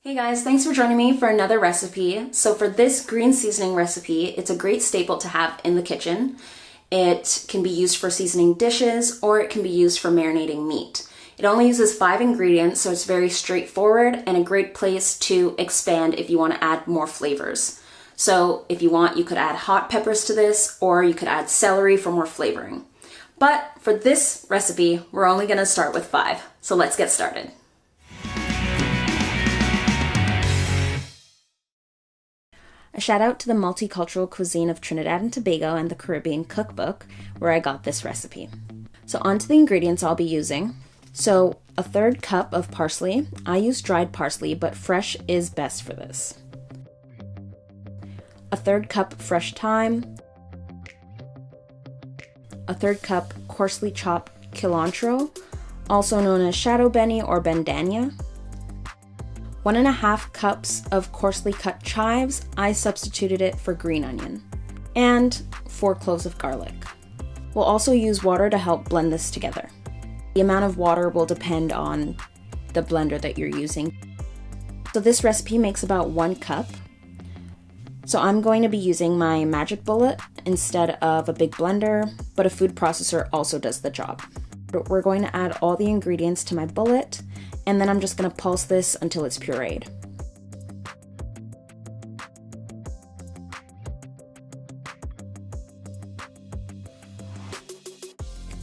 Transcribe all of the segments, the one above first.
Hey guys, thanks for joining me for another recipe. So for this green seasoning recipe, it's a great staple to have in the kitchen. It can be used for seasoning dishes or it can be used for marinating meat. It only uses 5 ingredients, so it's very straightforward and a great place to expand if you want to add more flavors. So if you want, you could add hot peppers to this, or you could add celery for more flavoring. But for this recipe, we're only going to start with 5. So let's get started. A shout out to the Multicultural Cuisine of Trinidad and Tobago and the Caribbean Cookbook, where I got this recipe. So onto the ingredients I'll be using. So a 1/3 cup of parsley. I use dried parsley, but fresh is best for this. A 1/3 cup fresh thyme. A 1/3 cup coarsely chopped culantro, also known as shadow benny or bandania. 1½ cups of coarsely cut chives. I substituted it for green onion. And 4 cloves of garlic. We'll also use water to help blend this together. The amount of water will depend on the blender that you're using. So this recipe makes about 1 cup. So I'm going to be using my magic bullet instead of a big blender, but a food processor also does the job. We're going to add all the ingredients to my bullet, and then I'm just going to pulse this until it's pureed.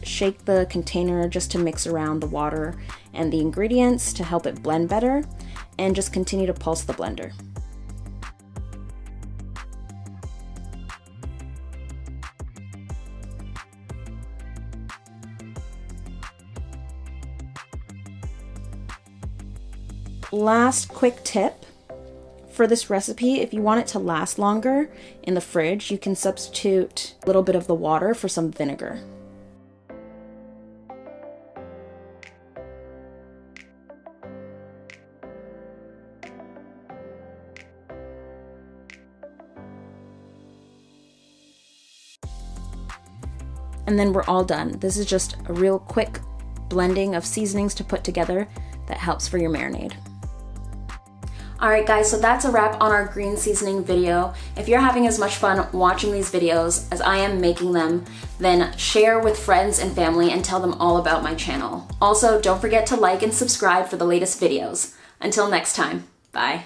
Shake the container just to mix around the water and the ingredients to help it blend better, and just continue to pulse the blender. Last quick tip for this recipe: if you want it to last longer in the fridge, you can substitute a little bit of the water for some vinegar. And then we're all done. This is just a real quick blending of seasonings to put together that helps for your marinade. Alright guys, so that's a wrap on our green seasoning video. If you're having as much fun watching these videos as I am making them, then share with friends and family and tell them all about my channel. Also, don't forget to like and subscribe for the latest videos. Until next time, bye.